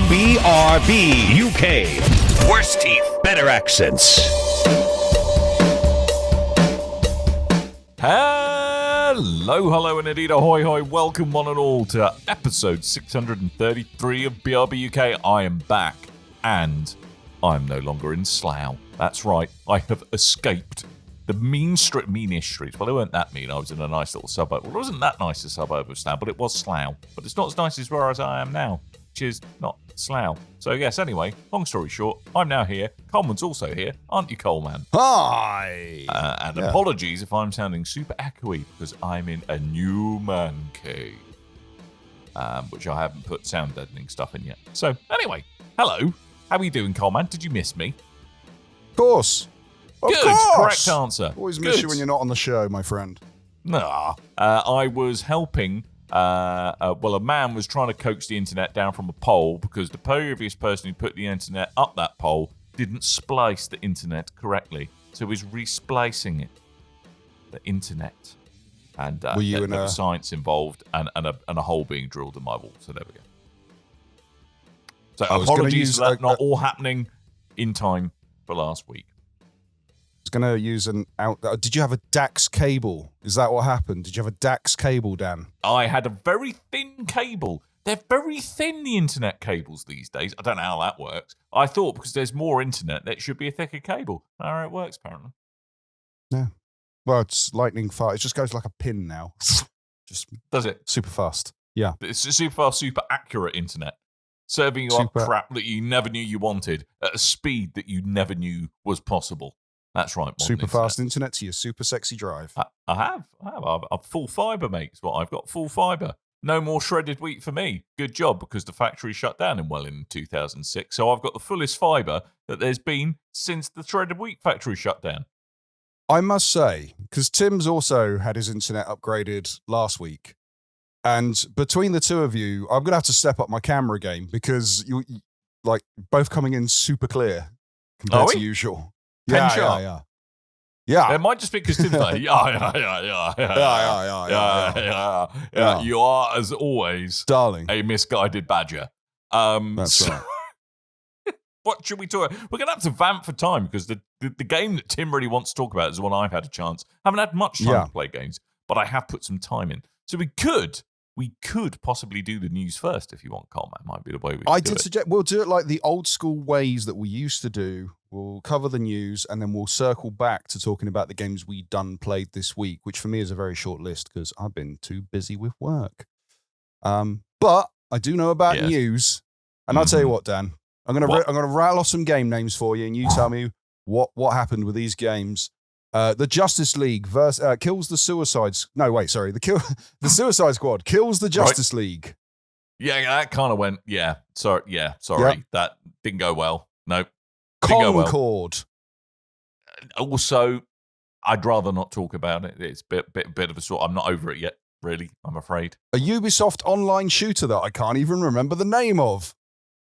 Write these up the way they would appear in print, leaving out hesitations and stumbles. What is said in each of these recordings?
BRB UK. Worse teeth, better accents. Hello, and indeed ahoy hoy. Welcome one and all to episode 633 of BRB UK. I am back, and I'm no longer in Slough. That's right, I have escaped the meanish streets. Well, it weren't that mean. I was in a nice little suburb. Well, it wasn't that nice a suburb of Slough, but it was Slough. But it's not as nice as where I am now, which is not Slough. So yes, anyway, long story short, I'm now here. Coleman's also here, aren't you, Coleman? Hi! Apologies if I'm sounding super echoey, because I'm in a new man cave, which I haven't put sound deadening stuff in yet. So anyway, hello. How are you doing, Coleman? Did you miss me? Of course. Of Good, course. correct answer. Always miss you when you're not on the show, my friend. Nah. I was helping. A man was trying to coax the internet down from a pole because the previous person who put the internet up that pole didn't splice the internet correctly. So he was resplicing it. The internet. And Were you there was science involved and a hole being drilled in my wall. So there we go. So apologies for that not all happening in time for last week. I was going to use did you have a DAX cable? Is that what happened? Did you have a DAX cable, Dan? I had a very thin cable. They're very thin, the internet cables these days. I don't know how that works. I thought because there's more internet, that it should be a thicker cable. Not how it works, apparently. Yeah. Well, it's lightning fast. It just goes like a pin now. Just does it? Super fast. Yeah. It's a super fast, super accurate internet. Serving you up crap that you never knew you wanted at a speed that you never knew was possible. That's right. Super fast internet to your super sexy drive. I have. I've full fibre, mate. Is what I've got. Full fibre. No more shredded wheat for me. Good job, because the factory shut down in 2006. So I've got the fullest fibre that there's been since the shredded wheat factory shut down. I must say, because Tim's also had his internet upgraded last week, and between the two of you, I'm going to have to step up my camera game because you like both coming in super clear compared to usual. Yeah. It might just be because Tim's like, yeah. You are, as always, darling, a misguided badger. That's right. What should we talk about? We're going to have to vamp for time because the game that Tim really wants to talk about is the one I've had a chance. Haven't had much time to play games, but I have put some time in. So we could possibly do the news first if you want, Coleman. Might be the way we I did suggest we'll do it like the old school ways that we used to do. We'll cover the news and then we'll circle back to talking about the games we played this week, which for me is a very short list because I've been too busy with work. But I do know about news, and I'll tell you what, Dan. I'm gonna rattle off some game names for you, and you tell me what happened with these games. The Justice League kills the Suicides. No, wait, sorry. The Suicide Squad kills the Justice League. Yeah, that kind of went. Yeah, sorry. That didn't go well. No. Concord. Also, I'd rather not talk about it. It's a bit of a sort. I'm not over it yet, really. I'm afraid. A Ubisoft online shooter that I can't even remember the name of.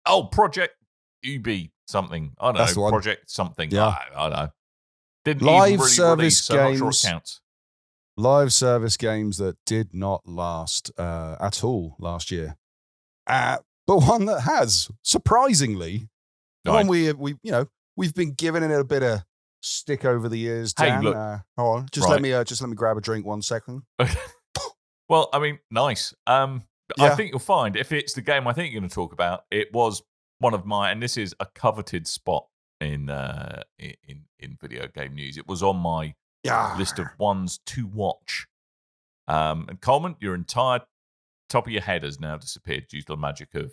Oh, Project Ubi something. I don't know. That's the one. Project something. Yeah, I don't know. Didn't live even really service release, games. So I'm not sure it counts. Live service games that did not last at all last year, but one that has surprisingly. The one we've been giving it a bit of stick over the years. Dan. Hey, look, hold on, let me grab a drink 1 second. Well, I mean, nice. I think you'll find if it's the game I think you're going to talk about, it was one of my, and this is a coveted spot in video game news. It was on my list of ones to watch. And Coleman, your entire top of your head has now disappeared due to the magic of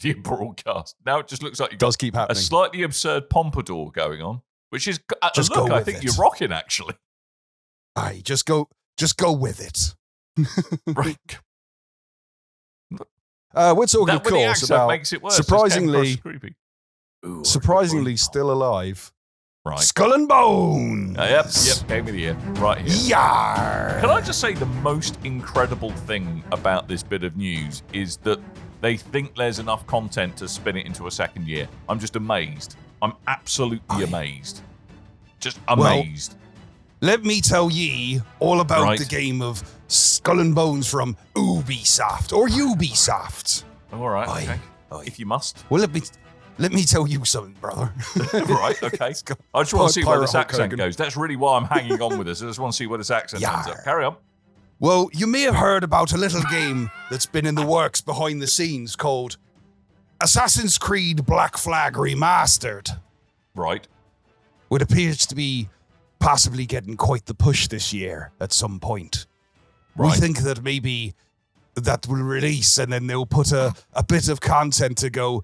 video broadcast. Now it just looks like you've got a slightly absurd pompadour going on, which is I think you're rocking actually. Aye, just go with it. Right. We're talking, of course, about makes it worse. surprisingly still alive. Right. Skull and Bones. Yep, game of the year. Right here. Yar. Can I just say the most incredible thing about this bit of news is that they think there's enough content to spin it into a second year. I'm just amazed. I'm absolutely amazed. Just amazed. Well, let me tell ye all about the game of Skull and Bones from Ubisoft, or Ubisoft. All right, okay. if you must. Well, let me tell you something, brother. Right, okay. I just want to see where this Pirate accent Hulk goes. That's really why I'm hanging on with this. I just want to see where this accent ends up. Carry on. Well, you may have heard about a little game that's been in the works behind the scenes called Assassin's Creed Black Flag Remastered. Right. It appears to be possibly getting quite the push this year at some point. Right. We think that maybe that will release and then they'll put a bit of content to go,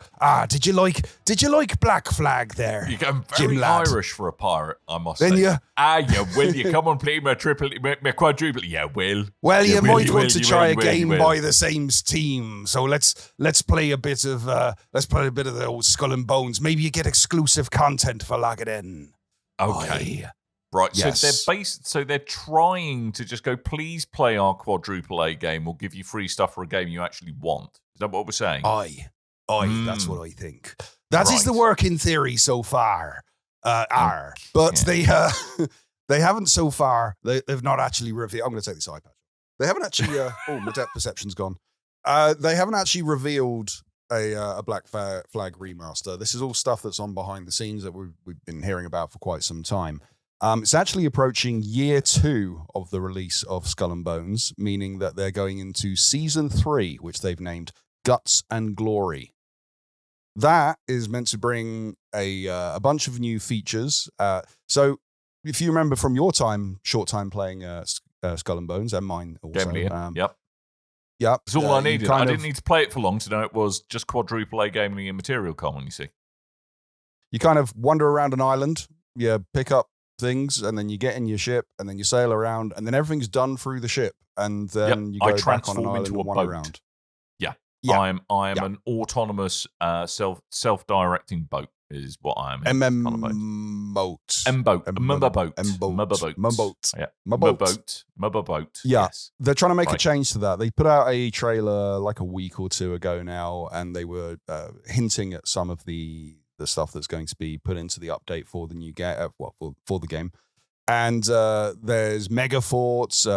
did you like Black Flag there? You're going Jim very lad? Irish for a pirate, I must Then say. you Will you come and play my quadruple? Yeah, will. Well, you might will, want to you try will, a you will, game you will. by the same team. So let's play a bit of the old Skull and Bones. Maybe you get exclusive content for Lagaden. Okay. Right, Yes. so they're trying to just go, please play our quadruple A game. We'll give you free stuff for a game you actually want. Is that what we're saying? That's what I think. That is the Right. work in theory so far. But they haven't so far. They've not actually revealed. I'm going to take this eye patch. They haven't actually. My depth perception's gone. They haven't actually revealed a Black Flag remaster. This is all stuff that's on behind the scenes that we've been hearing about for quite some time. It's actually approaching year 2 of the release of Skull and Bones, meaning that they're going into season 3, which they've named Guts and Glory. That is meant to bring a bunch of new features. So if you remember from your short time playing Skull and Bones, and mine also. Yep. Yep. That's all I needed. I didn't need to play it for long to know it was just quadruple A gaming and material common, you see. You kind of wander around an island, you pick up things, and then you get in your ship, and then you sail around, and then everything's done through the ship, and then you go back on an island into a and wander boat. around. Yeah. Yeah. I am an autonomous self-directing boat is what I am. M-boat. Boat. Yeah. Yes. They're trying to make a Right. change to that. They put out a trailer like a week or two ago now, and they were hinting at some of the stuff that's going to be put into the update for the new game, for the game. And there's mega forts,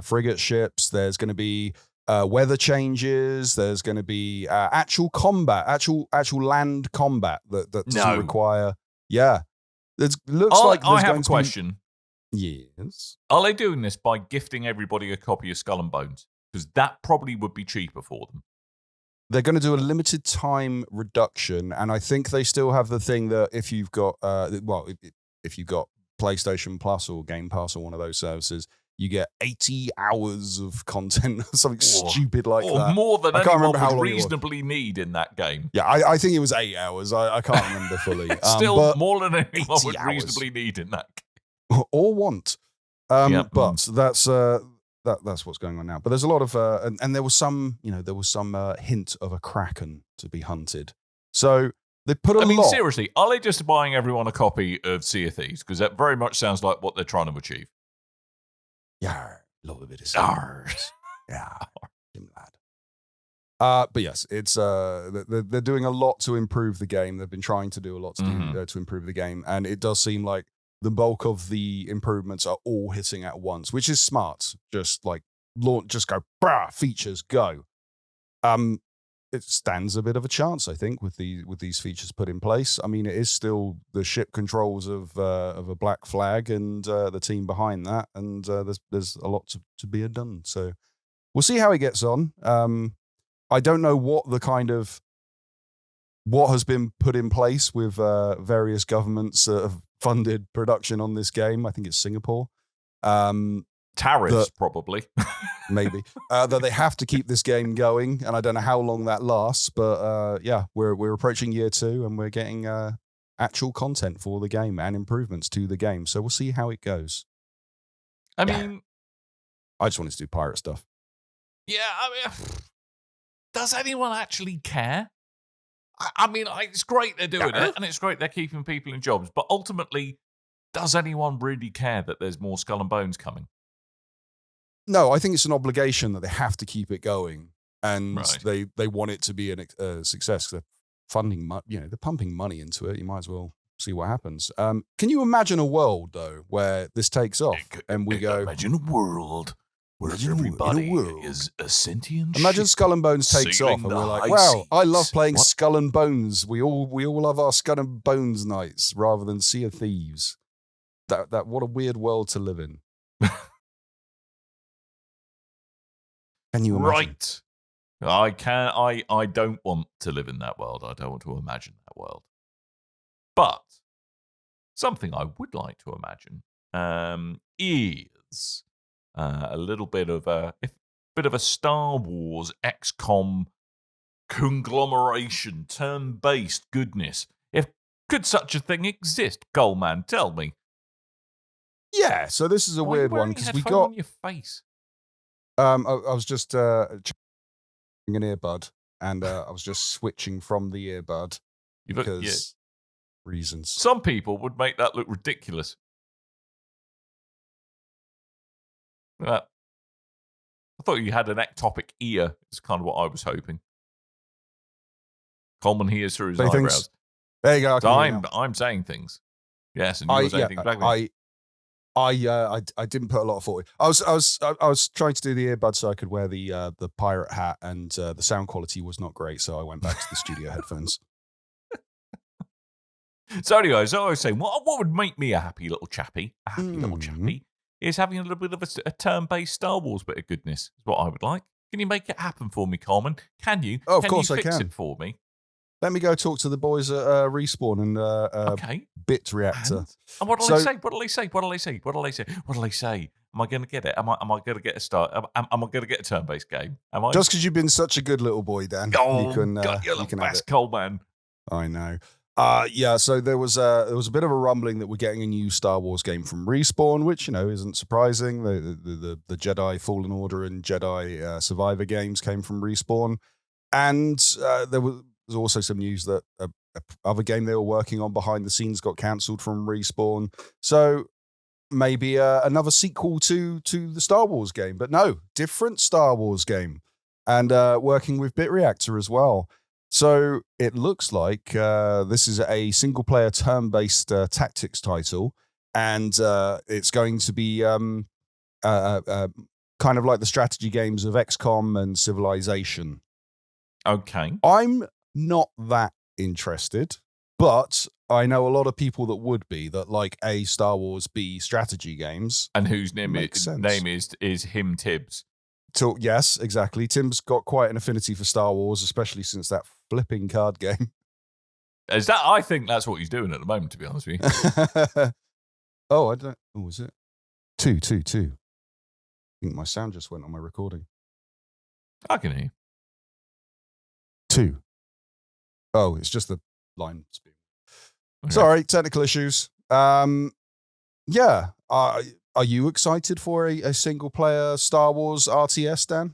frigate ships. There's going to be weather changes. There's going to be actual combat, actual land combat that doesn't require. Yeah, it looks like. I have a question. Yes. Are they doing this by gifting everybody a copy of Skull and Bones? Because that probably would be cheaper for them. They're going to do a limited time reduction, and I think they still have the thing that if you've got, if you've got PlayStation Plus or Game Pass or one of those services, you get 80 hours of content, something stupid like that. Or more than I can't anyone remember how would long it was. reasonably need in that game. Yeah, I think it was 8 hours. I can't remember fully. Still but more than anyone 80 would hours. reasonably need in that game. or want. Yep. But that's what's going on now. But there's a lot of and there was some hint of a kraken to be hunted. So they put a lot. Seriously, are they just buying everyone a copy of Sea of Thieves? Because that very much sounds like what they're trying to achieve. Yeah, love a bit of Stars. Yeah, Jim lad. But yes, it's they're doing a lot to improve the game. They've been trying to do a lot to improve the game, and it does seem like the bulk of the improvements are all hitting at once, which is smart. Just like just go, features go. It stands a bit of a chance, I think, with these features put in place. I mean, it is still the ship controls of a Black Flag and the team behind that, and there's a lot to be done. So we'll see how it gets on. I don't know what has been put in place with various governments that have funded production on this game. I think it's Singapore. Tariffs, probably. Maybe. That they have to keep this game going, and I don't know how long that lasts, but we're approaching year 2, and we're getting actual content for the game and improvements to the game. So we'll see how it goes. I mean... I just wanted to do pirate stuff. Yeah, does anyone actually care? I mean, it's great they're doing it, and it's great they're keeping people in jobs, but ultimately, does anyone really care that there's more Skull and Bones coming? No, I think it's an obligation that they have to keep it going, and Right. they want it to be a success. They're funding, they're pumping money into it. You might as well see what happens. Can you imagine a world though where this takes off and we go? Imagine a world Whereas In a everybody world. is a sentient Imagine ship Skull and Bones takes sailing off, and the we're like, high "Wow, I love seas." playing What? Skull and Bones. We all love our Skull and Bones nights rather than Sea of Thieves." That what a weird world to live in. Can you imagine? Right. I don't want to live in that world. I don't want to imagine that world. But something I would like to imagine is a little bit of a Star Wars XCOM conglomeration, turn-based goodness. Could such a thing exist? Coleman, tell me. Yeah. So this is a Why are you weird one wearing a because we headphone got. on your face. I was just checking an earbud, and I was just switching from the earbud because reasons. Some people would make that look ridiculous. Look at that. I thought you had an ectopic ear. Is kind of what I was hoping. Coleman hears through his Say eyebrows. things. There you go. I So can hear you now. I'm saying things. Yes, and you were saying things back then. I didn't put a lot of thought. I was trying to do the earbud so I could wear the pirate hat, and the sound quality was not great, so I went back to the studio headphones. So anyway, so I was saying, what would make me a happy little chappy, Mm-hmm. is having a little bit of a turn-based Star Wars bit of goodness. Is what I would like. Can you make it happen for me, Coleman? Can you? Oh, of can course you I fix can. it for me? Let me go talk to the boys at Respawn and Okay. Bit Reactor. And what do So- they say? What do they say? What do they say? What do they say? What do they say? Am I going to get it? Am I going to get a start? Am I going to get a turn-based game? Am I? Just because you've been such a good little boy, Dan, Oh, you can God, you're you the can have best, it. Coleman. I know. Yeah, so there was a bit of a rumbling that we're getting a new Star Wars game from Respawn, which isn't surprising. The Jedi Fallen Order and Jedi Survivor games came from Respawn, and there was also some news that a other game they were working on behind the scenes got cancelled from Respawn. So maybe another sequel to the Star Wars game, but no, different Star Wars game, and working with Bit Reactor as well. So it looks like this is a single-player turn-based tactics title, and it's going to be kind of like the strategy games of XCOM and Civilization. Okay. I'm not that interested, but I know a lot of people that would be, that like A, Star Wars, B, strategy games. And whose name Makes sense. is him Tibbs. Yes, exactly. Tim's got quite an affinity for Star Wars, especially since that flipping card game. Is that? I think that's what he's doing at the moment. To be honest with you. Oh, I don't. Oh, was it? Two. I think my sound just went on my recording. I can hear you. 2. Oh, it's just the line speed. Okay. Sorry, technical issues. Yeah. Are you excited for a single player Star Wars RTS, Dan?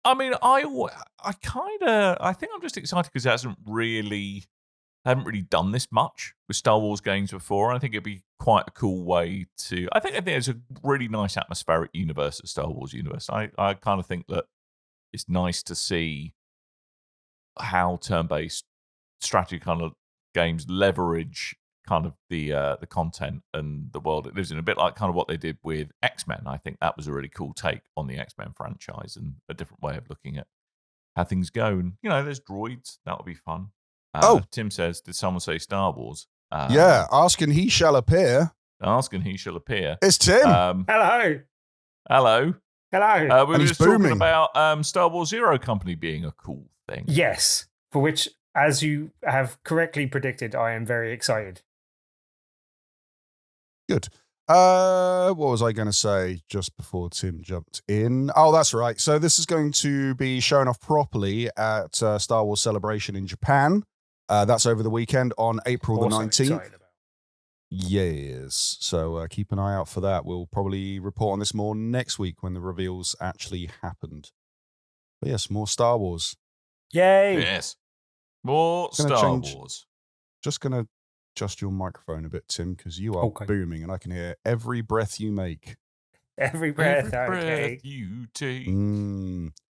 I mean, I think I'm just excited because it haven't really done this much with Star Wars games before. And I think it'd be quite a cool way to. I think there's a really nice atmospheric universe at Star Wars universe. I kind of think that it's nice to see how turn-based strategy kind of games leverage kind of the content and the world it lives in, a bit like kind of what they did with X-Men. I think that was a really cool take on the X-Men franchise and a different way of looking at how things go. And there's droids, that would be fun. Tim says, did someone say Star Wars? Yeah, ask and he shall appear. Ask and he shall appear. It's Tim. Hello. And We were he's just talking booming. about Star Wars Zero Company being a cool thing. Yes, for which, as you have correctly predicted, I am very excited. Good. What was I going to say just before Tim jumped in? Oh, that's right. So this is going to be shown off properly at Star Wars Celebration in Japan. That's over the weekend on April the Also 19th. excited about. Yes. So keep an eye out for that. We'll probably report on this more next week when the reveals actually happened. But yes, more Star Wars. Yay! Yes. More Gonna Star change- Wars. Just going to adjust your microphone a bit, Tim, because you are Okay. booming and I can hear every breath you make. Every breath I Every breath take. you take.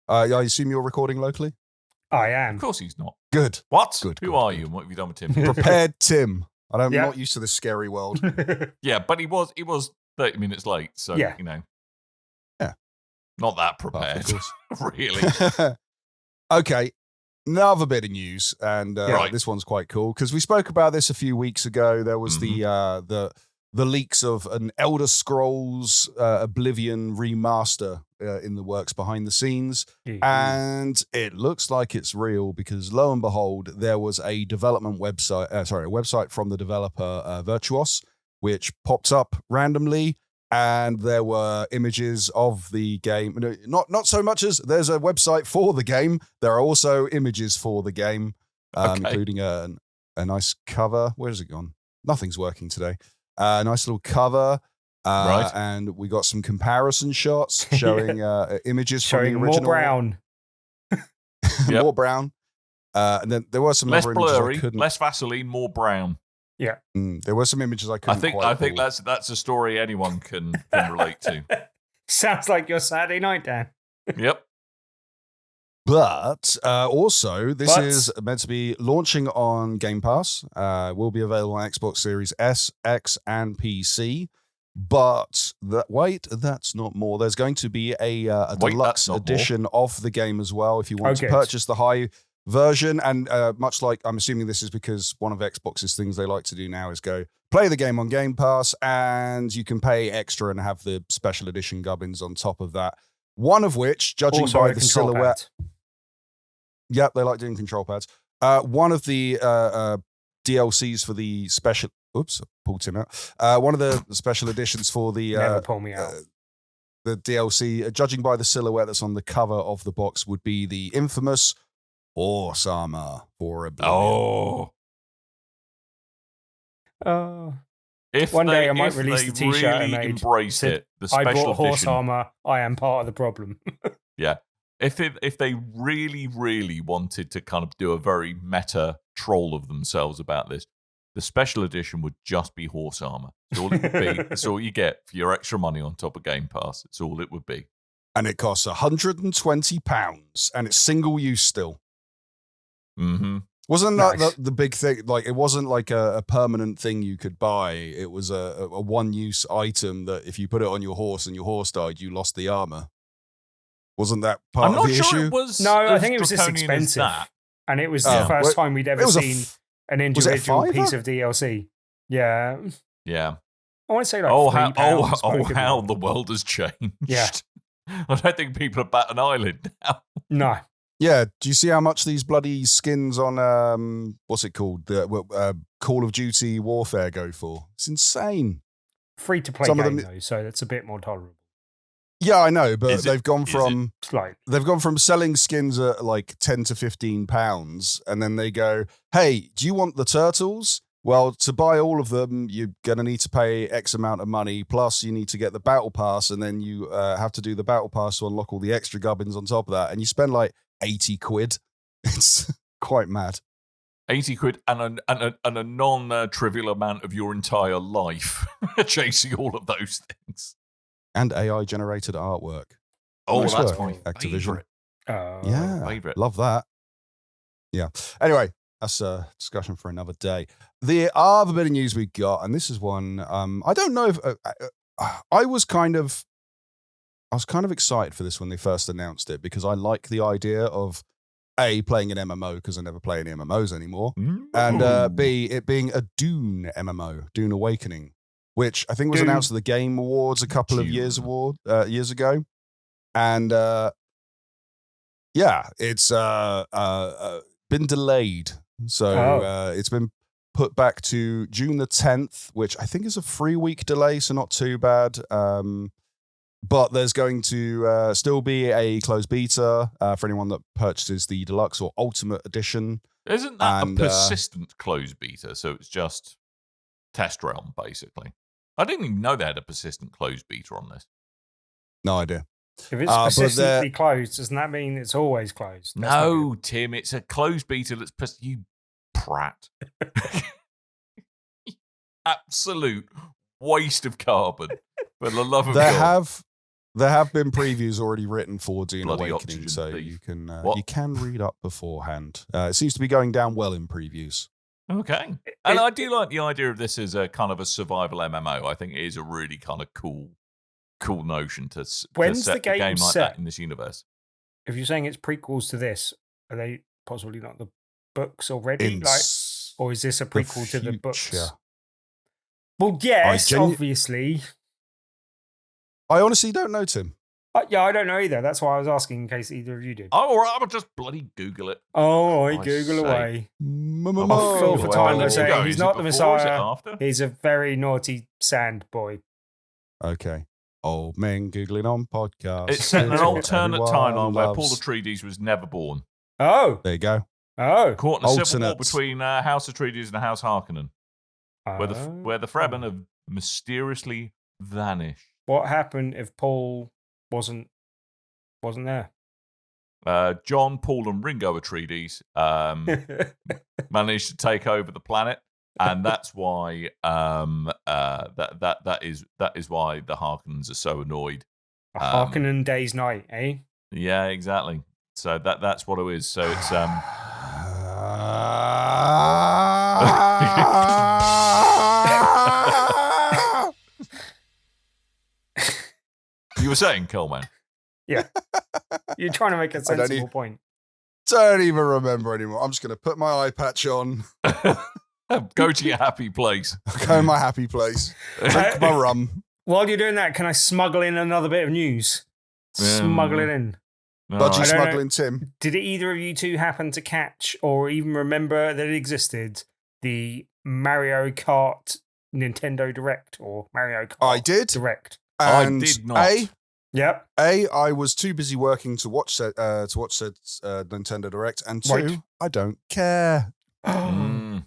I assume you're recording locally? I Of am. course he's not. Good. What? Good, Who good, are good. you and what have you done with Tim? Prepared Tim. I'm Yeah. not used to this scary world. Yeah, but he was 30 minutes late, so Yeah. Not that Of prepared, course. really. Okay, another bit of news, and Right. this one's quite cool because we spoke about this a few weeks ago. There was the leaks of an Elder Scrolls Oblivion remaster in the works behind the scenes, and it looks like it's real because lo and behold, there was a development website, a website from the developer Virtuos, which popped up randomly. And there were images of the game. Not so much as there's a website for the game. There are also images for the game, including a nice cover. Where's it gone? Nothing's working today. A nice little cover. Right. And we got some comparison shots showing images showing from the original. more brown. Yep. More brown. And then there were some Less other images I blurry, couldn't. less Vaseline, more brown. Yeah. There were some images I couldn't. I think that's a story anyone can relate to. Sounds like your Saturday night, Dan. Yep. But also, this is meant to be launching on Game Pass. Will be available on Xbox Series S, X, and PC. But that's not more. There's going to be a deluxe edition of the game as well. If you want to purchase the high version, and much like, I'm assuming this is because one of Xbox's things they like to do now is go play the game on Game Pass, and you can pay extra and have the special edition gubbins on top of that. One of which, judging also by the silhouette, yep, they like doing control pads. One of the DLCs for the special. Oops, I pulled him out. One of the special editions for the never pull me out. The DLC, judging by the silhouette that's on the cover of the box, would be the infamous horse armor for Oblivion. If one day I might release the T-shirt really I made. Embrace it. The I special bought horse edition. armor. I am part of the problem. Yeah. If they really wanted to kind of do a very meta troll of themselves about this, the special edition would just be horse armor. That's all it would be. That's all you get for your extra money on top of Game Pass. It's all it would be. And it costs £120, and it's single use still. Mm-hmm. Wasn't that the big thing? Like, it wasn't like a permanent thing you could buy. It was a one-use item that if you put it on your horse and your horse died, you lost the armor. Wasn't that part of the issue? I'm not sure it was. No, I think it was just draconian as expensive. that. And it was the first time we'd ever seen an individual was it a piece of DLC. Yeah. Yeah. I want to say like how the world has changed. Yeah. I don't think people are bat an eyelid now. No. Yeah. Do you see how much these bloody skins on what's it called? The Call of Duty Warfare go for? It's insane. Free to play game though, so that's a bit more tolerable. Yeah, I know, but they've gone from selling skins at like £10 to £15, and then they go, "Hey, do you want the turtles? Well, to buy all of them, you're gonna need to pay X amount of money. Plus, you need to get the battle pass, and then you have to do the battle pass to unlock all the extra gubbins on top of that. And you spend like £80. It's quite mad. £80 and a non-trivial amount of your entire life chasing all of those things." And AI-generated artwork. Oh, nice that's work, my Activision. favorite. Favorite. Love that. Yeah. Anyway, that's a discussion for another day. The other bit of news we got, and this is one I don't know if I was kind of excited for this when they first announced it because I like the idea of A, playing an MMO because I never play any MMOs anymore, and B, it being a Dune MMO, Dune Awakening, which I think was announced at the Game Awards a couple of years ago. And it's been delayed. So it's been put back to June the 10th, which I think is a 3-week delay, so not too bad. But there's going to still be a closed beta for anyone that purchases the Deluxe or Ultimate Edition. Isn't that a persistent closed beta? So it's just test realm, basically. I didn't even know they had a persistent closed beta on this. No idea. If it's persistently closed, doesn't that mean it's always closed? No, Tim, it's a closed beta that's you prat. Absolute waste of carbon. For the love of God. There have been previews already written for Dune Bloody Awakening, so thief. you can read up beforehand. It seems to be going down well in previews. Okay. And I do like the idea of this as a kind of a survival MMO. I think it is a really kind of cool cool notion to When's set the game a game like set? that in this universe. If you're saying it's prequels to this, are they possibly not the books already? In Or is this a prequel to the books? future. Well, yes, genu- obviously. I honestly don't know, Tim. Yeah, I don't know either. That's why I was asking in case either of you did. Oh, all right, I'll just bloody Google it. Oh, I I Google say. away. Oh, Phil for time by saying he's Is not it the before, is it Messiah. after? He's a very naughty sand boy. Okay. Old men googling on podcasts. It's set in an It's what alternate everyone timeline where Paul loves. Atreides was never born. Oh, There you go. Caught in a civil war Alternates. between House Atreides and House Harkonnen, where the Fremen have mysteriously vanished. What happened if Paul wasn't there? John, Paul, and Ringo Atreides managed to take over the planet, and that's why that is why the Harkonnens are so annoyed. A Harkonnen day's night, eh? Yeah, exactly. So that's what it is. So it's you were saying, Coleman. Yeah. You're trying to make a sensible point. Don't even remember anymore. I'm just going to put my eye patch on, Go to your happy place. go in my happy place, drink my rum. While you're doing that, can I smuggle in another bit of news? Smuggle it in. No, Budgie I don't know. smuggling Tim. Did either of you two happen to catch or even remember that it existed, the Mario Kart Nintendo Direct or Mario Kart I did. Direct? And I did not. Yep. I was too busy working to watch said Nintendo Direct, and two, Right. I don't care. Mm.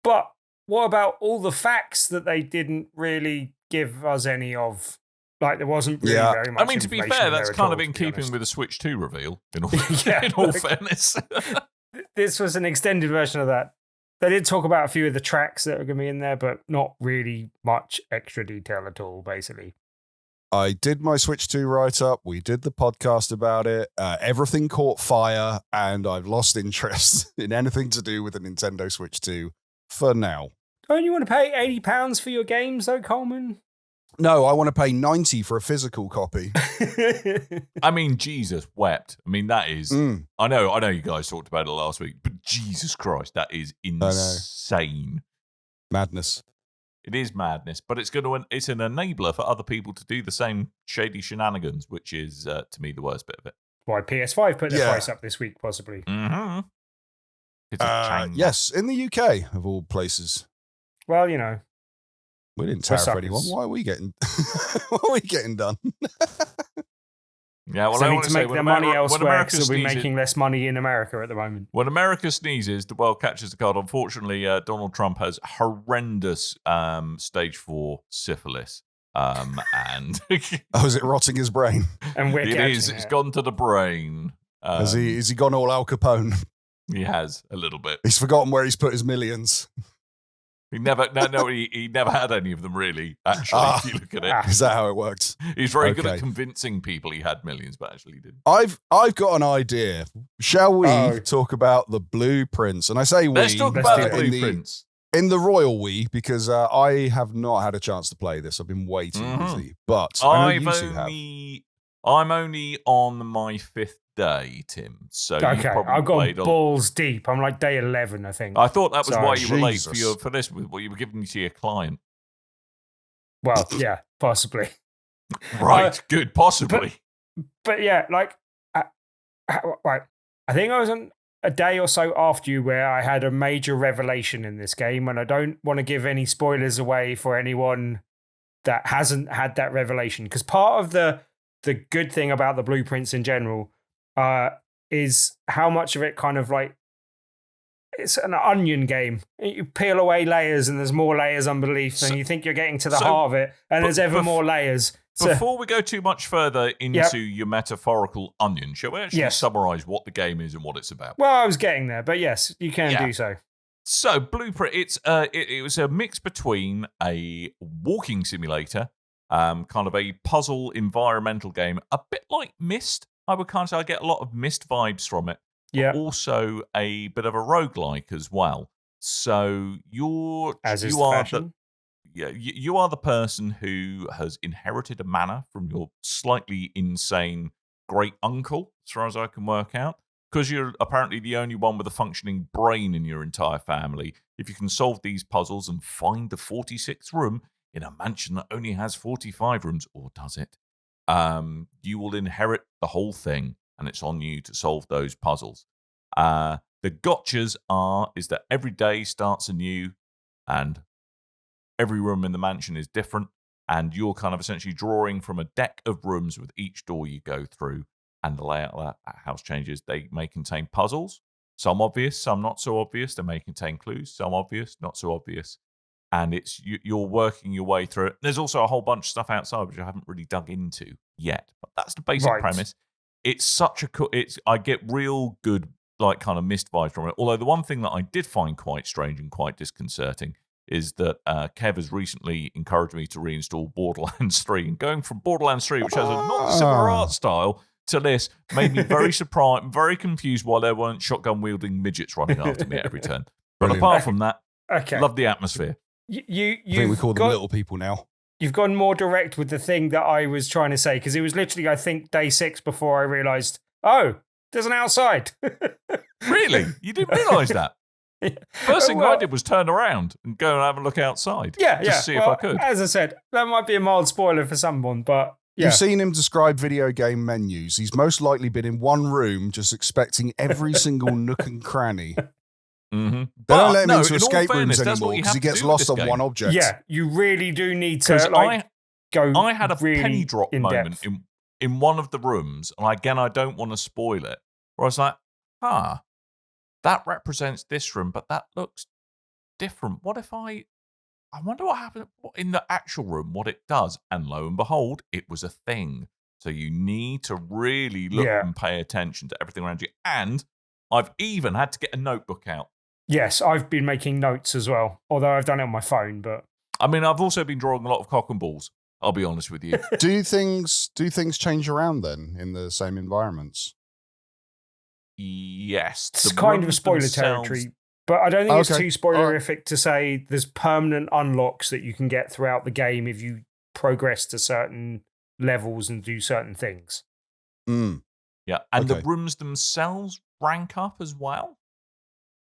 But what about all the facts that they didn't really give us any of? Like, there wasn't really Yeah. very much I mean, to be information fair, in there that's at kind all, of in to be keeping honest. with the Switch 2 reveal, in all, Yeah, in all like- fairness. This was an extended version of that. They did talk about a few of the tracks that are going to be in there, but not really much extra detail at all, basically. I did my Switch 2 write-up. We did the podcast about it. Everything caught fire, and I've lost interest in anything to do with the Nintendo Switch 2 for now. Don't you want to pay £80 for your games, though, Coleman? No, I want to pay 90 for a physical copy. I mean, Jesus wept. I mean, that is. I know you guys talked about it last week, but Jesus Christ, that is insane. Madness. It is madness, but it's it's an enabler for other people to do the same shady shenanigans, which is to me the worst bit of it. Why PS5 put their Yeah. price up this week, possibly. Mm-hmm. It's a chain. Yes, in the UK, of all places. Well, you know. We didn't We're tariff anyone. suckers. Why are we getting what are we getting done? Yeah, well, So I they need want to to say make when their money America elsewhere because they'll be sneezes, making less money in America at the moment. when America sneezes, the world catches the cold. Unfortunately, Donald Trump has horrendous stage 4 syphilis, and Oh, is it rotting his brain? And we're it catching is. It's it. gone to the brain. Has he gone all Al Capone? He has a little bit. He's forgotten where he's put his millions. He never he never had any of them really. Actually, if you look at it, Is that how it worked? he's very good at Okay. convincing people he had millions, but actually he didn't. I've got an idea. Shall we Oh. talk about the blueprints? And I say Let's we talk Let's about do the it. blueprints. in the royal we, because I have not had a chance to play this. I've been way too Mhm. busy. But I know you two have. I'm only on my 5th day, Tim. So you Okay, probably I've gone played balls deep. I'm like day 11, I think. I thought that was So- why you were late Jesus. for this, with what you were giving to your client. Well, yeah, possibly. Right, good, possibly. But yeah, like, right. I think I was on a day or so after you where I had a major revelation in this game, and I don't want to give any spoilers away for anyone that hasn't had that revelation. Because part of the good thing about the blueprints in general is how much of it kind of like it's an onion game. You peel away layers, and there's more layers underneath, and you think you're getting to the heart of it, and there's ever more layers. So, Before we go too much further into your metaphorical onion, shall we actually Yes. summarize what the game is and what it's about? well, I was getting there, but yes, you can Yeah. do so. So, Blueprint, it was a mix between a walking simulator, kind of a puzzle environmental game, a bit like Myst. I would kind of say I get a lot of Myst vibes from it. Yeah. Also a bit of a roguelike as well. So As is you are fashion. you are the person who has inherited a manor from your slightly insane great uncle, as far as I can work out. Because you're apparently the only one with a functioning brain in your entire family. If you can solve these puzzles and find the 46th room in a mansion that only has 45 rooms, or does it? You will inherit the whole thing, and it's on you to solve those puzzles. The gotchas is that every day starts anew, and every room in the mansion is different, and you're kind of essentially drawing from a deck of rooms with each door you go through. And the layout of that house changes. They may contain puzzles, some obvious, some not so obvious. They may contain clues, some obvious, not so obvious. And it's you're working your way through it. There's also a whole bunch of stuff outside which I haven't really dug into yet. But that's the basic premise. It's such a cool. I get real good like kind of mist vibes from it. Although the one thing that I did find quite strange and quite disconcerting is that Kev has recently encouraged me to reinstall Borderlands 3. And going from Borderlands 3, which has a not similar art style, to this made me very surprised, very confused why there weren't shotgun-wielding midgets running after me at every turn. But apart from that, love the atmosphere. I think we call them little people now. You've gone more direct with the thing that I was trying to say, because it was literally, I think, day 6 before I realised, oh, there's an outside. Really? You didn't realise that? First thing I did was turn around and go and have a look outside. Just to see if I could. As I said, that might be a mild spoiler for someone, but... Yeah. You've seen him describe video game menus. He's most likely been in one room just expecting every single nook and cranny. Mm-hmm. They don't let him into escape rooms anymore because he gets lost on one object. Yeah, you really do need to go. I had a really penny drop moment in one of the rooms, and again, I don't want to spoil it, where I was like, that represents this room, but that looks different. What if I wonder what happened in the actual room, what it does. And lo and behold, it was a thing. So you need to really look and pay attention to everything around you. And I've even had to get a notebook out. Yes, I've been making notes as well, although I've done it on my phone. But I mean, I've also been drawing a lot of cock and balls, I'll be honest with you. Do things change around then in the same environments? Yes. It's kind of a spoiler territory. But I don't think it's too spoilerific to say there's permanent unlocks that you can get throughout the game if you progress to certain levels and do certain things. Yeah, and the rooms themselves rank up as well?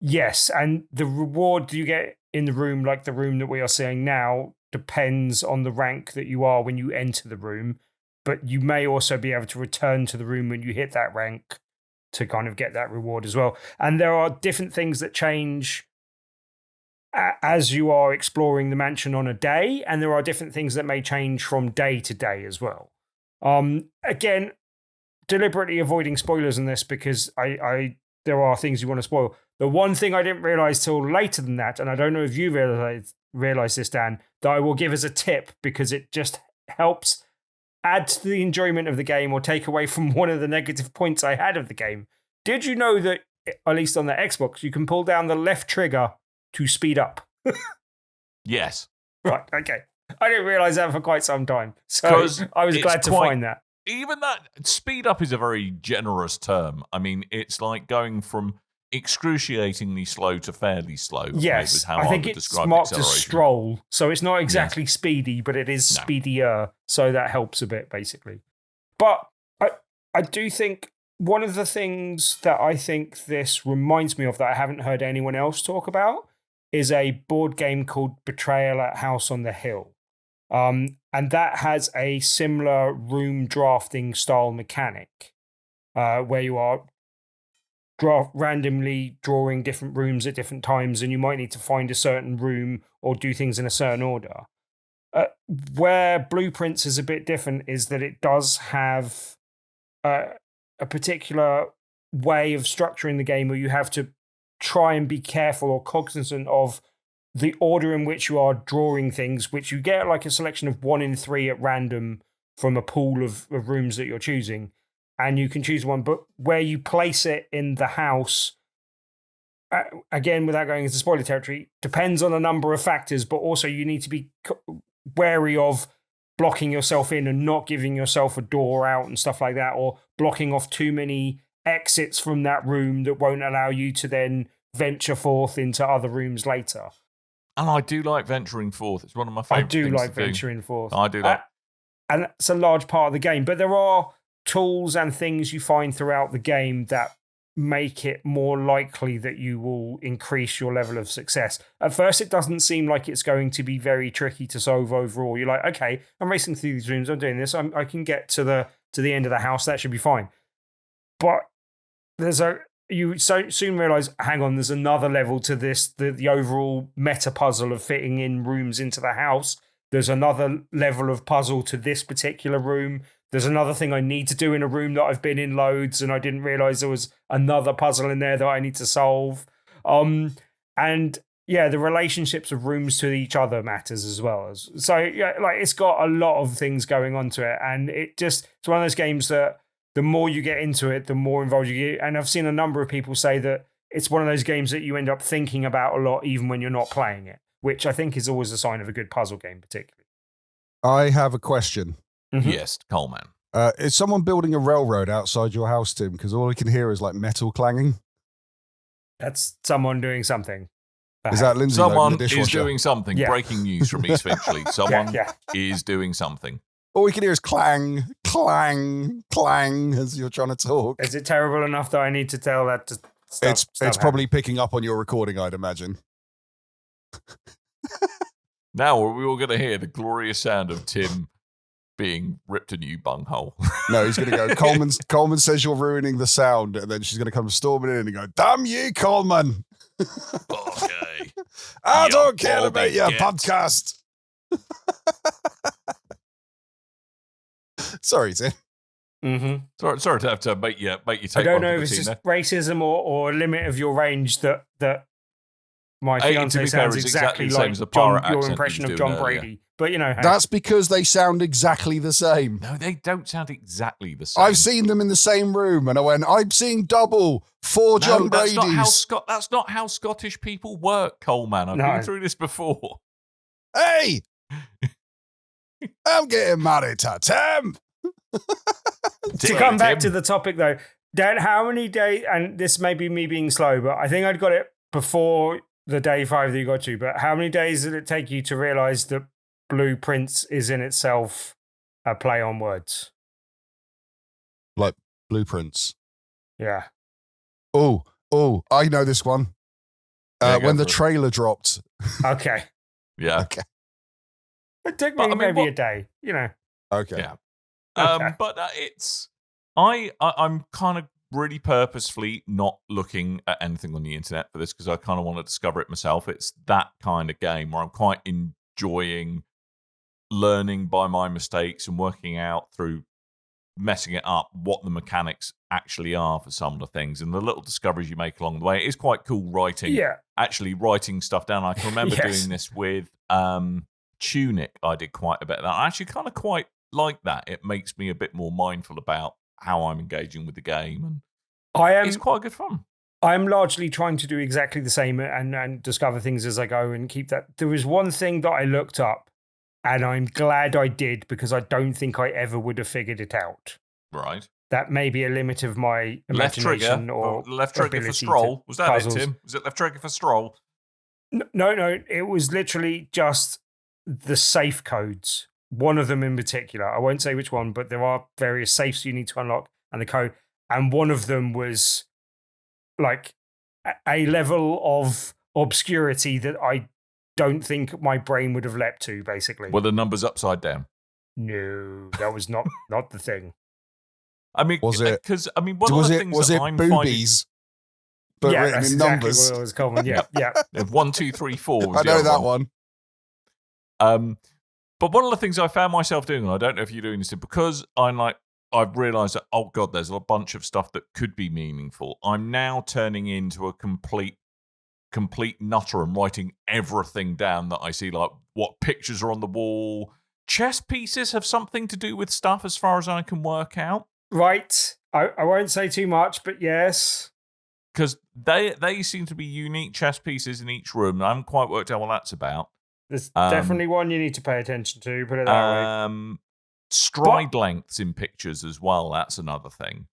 Yes, and the reward you get in the room, like the room that we are seeing now, depends on the rank that you are when you enter the room. But you may also be able to return to the room when you hit that rank to kind of get that reward as well. And there are different things that change as you are exploring the mansion on a day, and there are different things that may change from day to day as well. Again, deliberately avoiding spoilers in this because there are things you want to spoil. The one thing I didn't realise till later than that, and I don't know if you realise this, Dan, that I will give as a tip because it just helps add to the enjoyment of the game or take away from one of the negative points I had of the game. Did you know that, at least on the Xbox, you can pull down the left trigger to speed up? Yes. Right, okay. I didn't realise that for quite some time. So I was glad to find that. Even that, speed up is a very generous term. I mean, it's like going from excruciatingly slow to fairly slow. Yes, is how I think it's marked as stroll. So it's not exactly speedy, but it is speedier. So that helps a bit, basically. But I do think one of the things that I think this reminds me of that I haven't heard anyone else talk about is a board game called Betrayal at House on the Hill. And that has a similar room drafting style mechanic where you are randomly drawing different rooms at different times, and you might need to find a certain room or do things in a certain order. Where Blueprints is a bit different is that it does have a particular way of structuring the game where you have to try and be careful or cognizant of the order in which you are drawing things, which you get like a selection of 1 in 3 at random from a pool of rooms that you're choosing. And you can choose one, but where you place it in the house, again, without going into spoiler territory, depends on a number of factors, but also you need to be wary of blocking yourself in and not giving yourself a door out and stuff like that, or blocking off too many exits from that room that won't allow you to then venture forth into other rooms later. And I do like venturing forth. It's one of my favourite things I do like to do. venturing forth. I do like. And that's a large part of the game. But there are tools and things you find throughout the game that make it more likely that you will increase your level of success. At first, it doesn't seem like it's going to be very tricky to solve overall. You're like, okay, I'm racing through these rooms. I'm doing this. I can get to the end of the house. That should be fine. But you so soon realize, hang on, there's another level to this, the overall meta puzzle of fitting in rooms into the house. There's another level of puzzle to this particular room. There's another thing I need to do in a room that I've been in loads, and I didn't realize there was another puzzle in there that I need to solve. And yeah, the relationships of rooms to each other matters as well. So yeah, like it's got a lot of things going on to it, and it's one of those games that the more you get into it, the more involved you get. And I've seen a number of people say that it's one of those games that you end up thinking about a lot, even when you're not playing it, which I think is always a sign of a good puzzle game, particularly. I have a question. Mm-hmm. Yes, Coleman. Is someone building a railroad outside your house, Tim? Because all I can hear is like metal clanging. That's someone doing something. Is that Lindsay? Someone the is dishwasher? doing something. Yeah. Breaking news from East Finchley. Someone is doing something. All we can hear is clang, clang, clang as you're trying to talk. Is it terrible enough that I need to tell that to stop? It's probably picking up on your recording, I'd imagine. Now we're all going to hear the glorious sound of Tim being ripped a new bunghole. No, he's going to go, Coleman says you're ruining the sound, and then she's going to come storming in and go, damn you, Coleman. Okay. I You don't care Bobby about your Git. podcast. Sorry, Tim. Mm-hmm. Sorry to have to make you take I don't one know for if the it's team just racism or a limit of your range that my Hey, to fiance be fair, sounds it's exactly exactly the same like as the pirate your accent he impression was of doing John earlier. Brady. But you know, hey. That's because they sound exactly the same. No, they don't sound exactly the same. I've seen them in the same room, and I went, I'm seeing double 4 John that's Bradys. That's not how Scottish people work, Coleman. I've been through this before. Hey! I'm getting married to Tim. To come back to the topic though, Dan, how many days, and this may be me being slow, but I think I'd got it before the day 5 that you got to, but how many days did it take you to realize that Blueprints is in itself a play on words? Like blueprints. Yeah. Oh, I know this one. Yeah, go when the for it. trailer dropped. Okay. Yeah. Okay. It took But, me I mean, maybe a day, you know. Okay. Yeah. Okay. But it's I'm kind of really purposefully not looking at anything on the internet for this because I kind of want to discover it myself. It's that kind of game where I'm quite enjoying learning by my mistakes and working out through messing it up what the mechanics actually are for some of the things and the little discoveries you make along the way. It is quite cool writing. Yeah. Actually writing stuff down. I can remember Yes. doing this with Tunic. I did quite a bit of that. I actually kind of quite like that. It makes me a bit more mindful about how I'm engaging with the game, and it's quite good fun. I'm largely trying to do exactly the same and discover things as I go and keep that. There was one thing that I looked up, and I'm glad I did because I don't think I ever would have figured it out. Right. That may be a limit of my Left imagination trigger or left trigger for ability stroll. to Was that puzzles. it, Tim? Was it left trigger for stroll? No, it was literally just the safe codes. One of them in particular. I won't say which one, but there are various safes you need to unlock and the code. And one of them was like a level of obscurity that I don't think my brain would have leapt to, basically. Were the numbers upside down? No, that was not the thing. I mean, Was it- because I mean, one of Was the it things that I'm boobies? But yeah, written that's in exactly numbers. what it was, Coleman. Yeah, yeah. finding 1, 2, 3, 4. Was I the know other that one. one. But one of the things I found myself doing, and I don't know if you're doing this, because I've realised that, oh God, there's a bunch of stuff that could be meaningful. I'm now turning into a complete nutter and writing everything down that I see, like what pictures are on the wall. Chess pieces have something to do with stuff as far as I can work out. Right. I won't say too much, but yes. Because they seem to be unique chess pieces in each room. I haven't quite worked out what that's about. There's definitely one you need to pay attention to, put it that way. Stride lengths in pictures as well. That's another thing.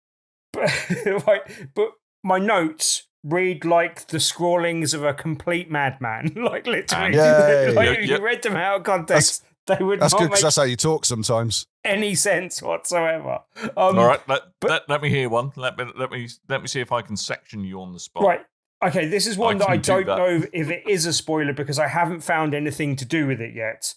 But my notes read like the scrawlings of a complete madman. Like literally, if you read them out of context, they would That's not good make because that's how you talk sometimes. any sense whatsoever. All right, let me hear one. Let me see if I can section you on the spot. Right. Okay, this is one that I don't that. know if it is a spoiler because I haven't found anything to do with it yet.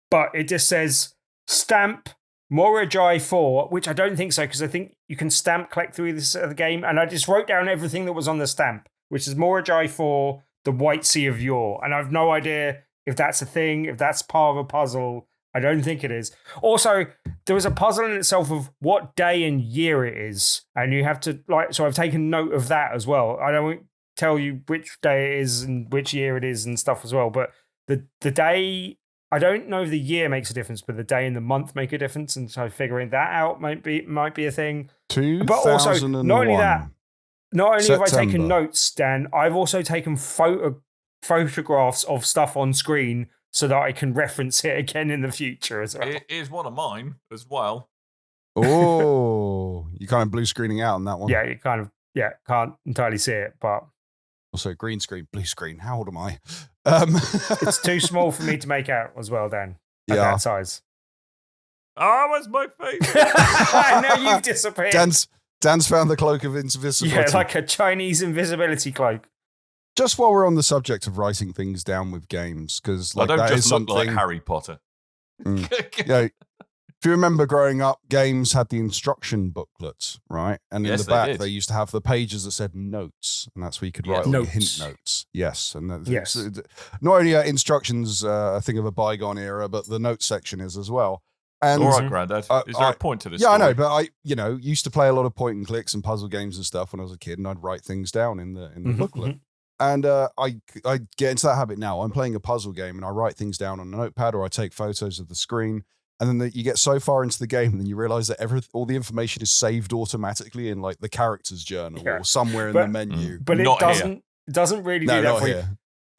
But it just says stamp Morajai 4, which I don't think so because I think you can stamp collect through this the game. And I just wrote down everything that was on the stamp, which is Morajai 4, the White Sea of Yore. And I've no idea if that's a thing, if that's part of a puzzle. I don't think it is. Also, there was a puzzle in itself of what day and year it is. And you have to, so I've taken note of that as well. I don't tell you which day it is and which year it is and stuff as well. But the day, I don't know if the year makes a difference, but the day and the month make a difference. And so figuring that out might be a thing. 2001. But also, not only September. have I taken notes, Dan, I've also taken photographs of stuff on screen so that I can reference it again in the future as well. It is one of mine as well. Oh, you kind of blue screening out on that one. Yeah, you kind of can't entirely see it, but also green screen, blue screen. How old am I? It's too small for me to make out as well, Dan. At that size. Oh, where's my face? Now you've disappeared. Dan's found the cloak of invisibility. Yeah, like a Chinese invisibility cloak. Just while we're on the subject of writing things down with games, because I don't that just is look something. like Harry Potter. Yeah, if you remember growing up, games had the instruction booklets, right? And in Yes, the back, did. they used to have the pages that said notes, and that's where you could write all your hint Notes. notes. Yes, and Yes. Not only are instructions a thing of a bygone era, but the notes section is as well. And All right, Grandad. Is there a point to this? Yeah, story? I know, but I, used to play a lot of point and clicks and puzzle games and stuff when I was a kid, and I'd write things down in the booklet. And I get into that habit now. I'm playing a puzzle game, and I write things down on a notepad, or I take photos of the screen. And then you get so far into the game, and then you realize that all the information is saved automatically in like the character's journal or somewhere in the menu. But it doesn't really do that for you.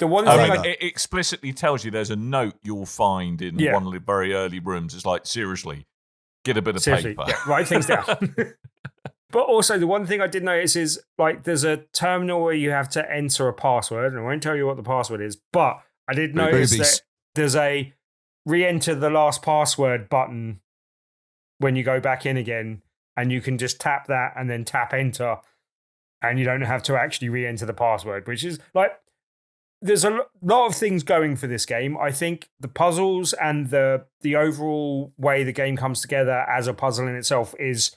The one thing it explicitly tells you there's a note you'll find in one of the very early rooms. It's like, seriously, get a bit of paper. Yeah, write things down. But also, the one thing I did notice is like there's a terminal where you have to enter a password, and I won't tell you what the password is, but I did notice that there's a re-enter the last password button when you go back in again, and you can just tap that and then tap enter, and you don't have to actually re-enter the password, which is like, there's a lot of things going for this game. I think the puzzles and the overall way the game comes together as a puzzle in itself is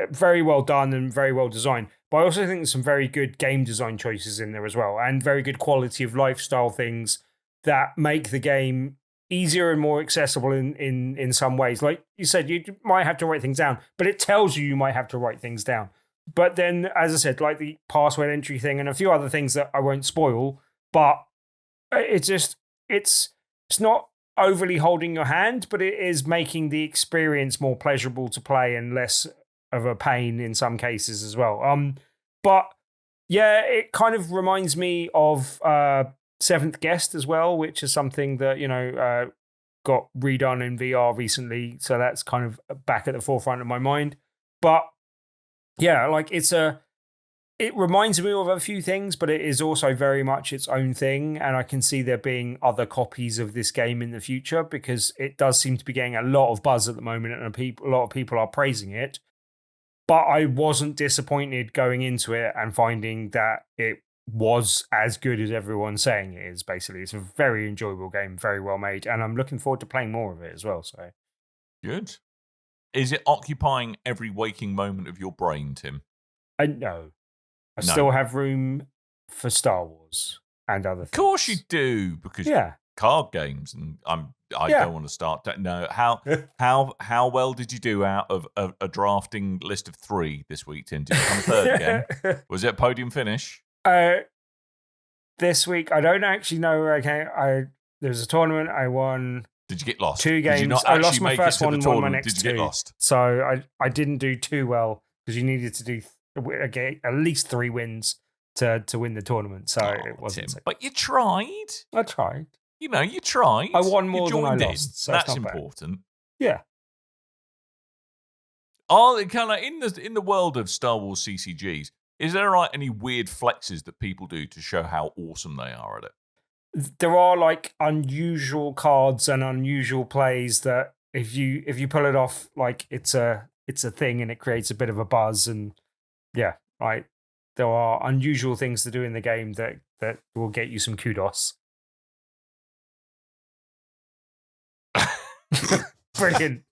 very well done and very well designed. But I also think there's some very good game design choices in there as well, and very good quality of lifestyle things that make the game easier and more accessible in some ways. Like you said, you might have to write things down, but it tells you might have to write things down. But then, as I said, like the password entry thing and a few other things that I won't spoil, but it's not overly holding your hand, but it is making the experience more pleasurable to play and less of a pain in some cases as well. But yeah, it kind of reminds me of Seventh Guest as well, which is something that got redone in VR recently, so that's kind of back at the forefront of my mind. But yeah, like it reminds me of a few things, but it is also very much its own thing, and I can see there being other copies of this game in the future because it does seem to be getting a lot of buzz at the moment, and a lot of people are praising it. But I wasn't disappointed going into it and finding that it was as good as everyone's saying it is, basically. It's a very enjoyable game, very well made, and I'm looking forward to playing more of it as well. So good. Is it occupying every waking moment of your brain, Tim? No. I still have room for Star Wars and other things. Of course you do, because card games, and I don't want to start. No, how well did you do out of a drafting list of 3 this week, Tim? Did you come third again? Was it a podium finish? This week, I don't actually know. Okay, there was a tournament. I won. Did you get lost? 2 games. Did you not I lost my make first it to one. the Won my tournament? next Did you 2. get lost? So I didn't do too well because you needed to do at least 3 wins to win the tournament. So it wasn't. Tim, but you tried. I tried. You tried. I won more than I joined lost. So That's it's not important. Bad. Yeah. Oh, kind of in the world of Star Wars CCGs, Is there like any weird flexes that people do to show how awesome they are at it? There are like unusual cards and unusual plays that if you pull it off, like it's a thing and it creates a bit of a buzz. And yeah, right. There are unusual things to do in the game that will get you some kudos. Brilliant.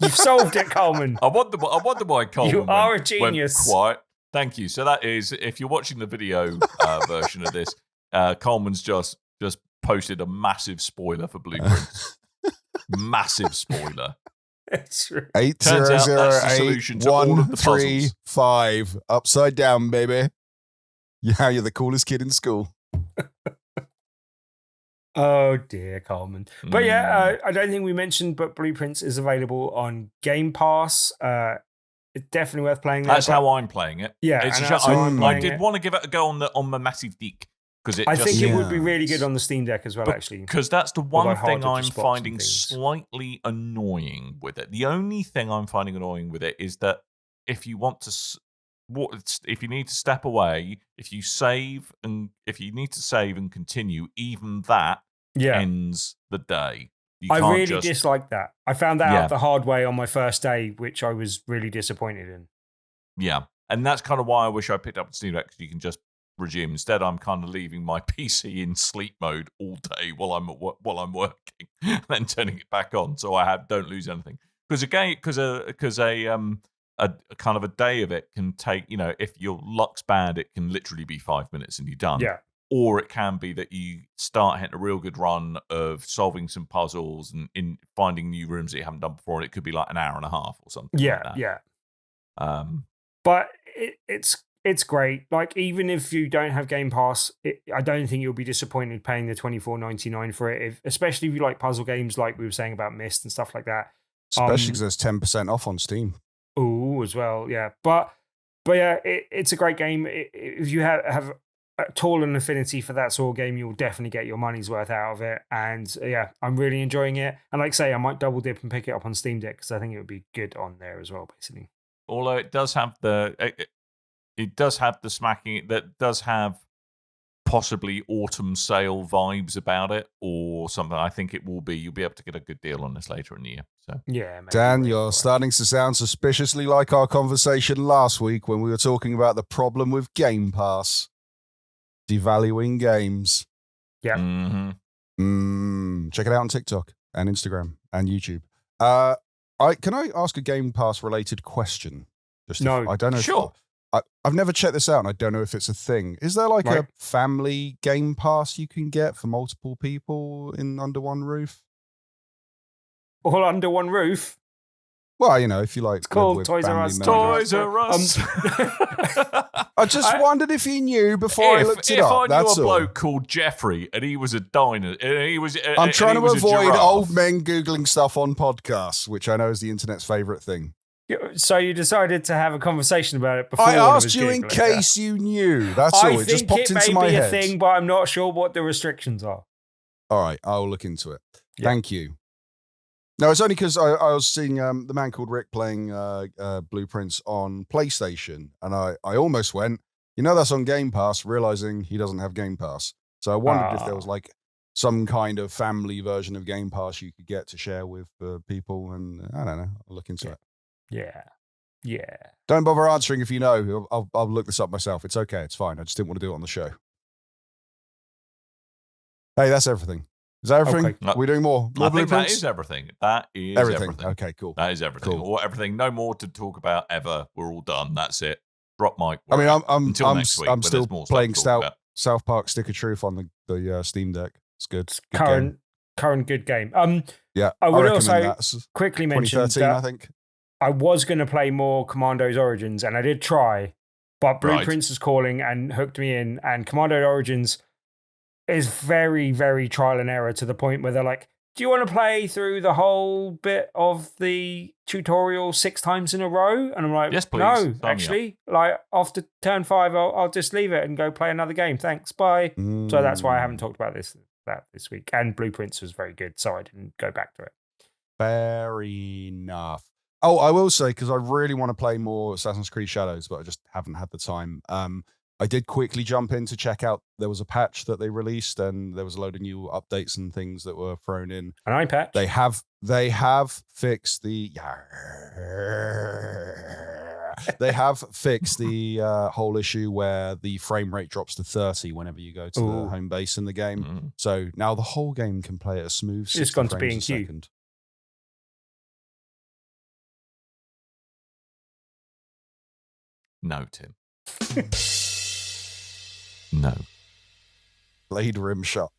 You've solved it, Coleman. I wonder why Coleman You are a went genius. quiet. Thank you. So that is, if you're watching the video version of this, Coleman's just posted a massive spoiler for Blueprints. Massive spoiler. It's true. 8008135 upside down, baby. Yeah, you're the coolest kid in school. Oh dear, Coleman. But yeah, I don't think we mentioned, but Blueprints is available on Game Pass. It's definitely worth playing. That's how I'm playing it. Yeah, it's and a that's shame. how I'm I playing did it. want to give it a go on the massive deck because I think it would be really good on the Steam Deck as well, actually. Because that's the Although one hard thing to I'm spot some finding things. slightly annoying with it. The only thing I'm finding annoying with it is that if you want to, if you need to step away, if you need to save and continue, even that ends the day. I really dislike that. I found that out the hard way on my first day, which I was really disappointed in. Yeah, and that's kind of why I wish I picked up the Steam Deck, because you can just resume. Instead, I'm kind of leaving my PC in sleep mode all day while I'm working, and then turning it back on so I don't lose anything. Because a kind of a day of it can take, if your luck's bad, it can literally be 5 minutes and you're done. Yeah. Or it can be that you start hitting a real good run of solving some puzzles and in finding new rooms that you haven't done before, and it could be like an hour and a half or something. Yeah, like that. yeah. But it's great. Like, even if you don't have Game Pass, I don't think you'll be disappointed paying the $24.99 for it. Especially if you like puzzle games, like we were saying about Myst and stuff like that. Especially because there's 10% off on Steam. Oh, as well, yeah. But yeah, it's a great game. If you have at all an affinity for that sort of game, you'll definitely get your money's worth out of it. And yeah, I'm really enjoying it. And like I say, I might double dip and pick it up on Steam Deck because I think it would be good on there as well, basically. Although it does have the smacking, that does have possibly autumn sale vibes about it or something. I think it will be. You'll be able to get a good deal on this later in the year. So yeah, maybe Dan, you're starting to sound suspiciously like our conversation last week when we were talking about the problem with Game Pass. Devaluing games. Yeah. Mm-hmm. Check it out on TikTok and Instagram and YouTube. Can I ask a Game Pass related question? No. I don't know. Sure. I've never checked this out and I don't know if it's a thing. Is there like a family Game Pass you can get for multiple people under one roof? All under one roof? Well, if you like. It's called Toys R Us. Toys R Us. I just wondered if you knew before I looked it up. If I knew That's a bloke all. called Jeffrey and he was a diner, and he was. I'm trying to avoid giraffe. old men Googling stuff on podcasts, which I know is the internet's favorite thing. So you decided to have a conversation about it before I one of asked us you in Googling case you knew. That's all. It just popped into my it may be head. a thing, but I'm not sure what the restrictions are. All right, I'll look into it. Yeah. Thank you. No, it's only because I was seeing the man called Rick playing Blueprints on PlayStation, and I almost went, that's on Game Pass, realizing he doesn't have Game Pass. So I wondered if there was like some kind of family version of Game Pass you could get to share with people, and I don't know. I'll look into it. Yeah. Yeah. Don't bother answering if you know. I'll look this up myself. It's okay. It's fine. I just didn't want to do it on the show. Hey, that's everything. Is that everything? Okay. Are we doing more? I think that Blueprints? is everything. That is Everything. Okay, cool. That is everything. Cool. Or everything. No more to talk about ever. We're all done. That's it. Drop mic. I mean, I'm next week, I'm when still there's more stuff playing to talk about. South Park Stick of Truth on the Steam Deck. It's good. Good Current game. good game. Yeah, I would recommend also that. It's quickly mention 2013, that I think. I was going to play more Commando's Origins, and I did try, but Blueprints is calling and hooked me in, and Commando Origins is very, very trial and error to the point where they're like, do you want to play through the whole bit of the tutorial 6 times in a row? And I'm like, yes, please. no, Sign me actually, like after turn 5, I'll just leave it and go play another game. Thanks, bye. So that's why I haven't talked about this week. And Blueprints was very good, so I didn't go back to it. Fair enough. Oh, I will say, because I really want to play more Assassin's Creed Shadows, but I just haven't had the time. I did quickly jump in to check out. There was a patch that they released, and there was a load of new updates and things that were thrown in. An eye patch? They have fixed the they have fixed the whole issue where the frame rate drops to 30 whenever you go to the home base in the game. Mm. So now the whole game can play at a smooth 60 It's gone to frames a B&Q. second. No, Tim. No. Blade rim shot.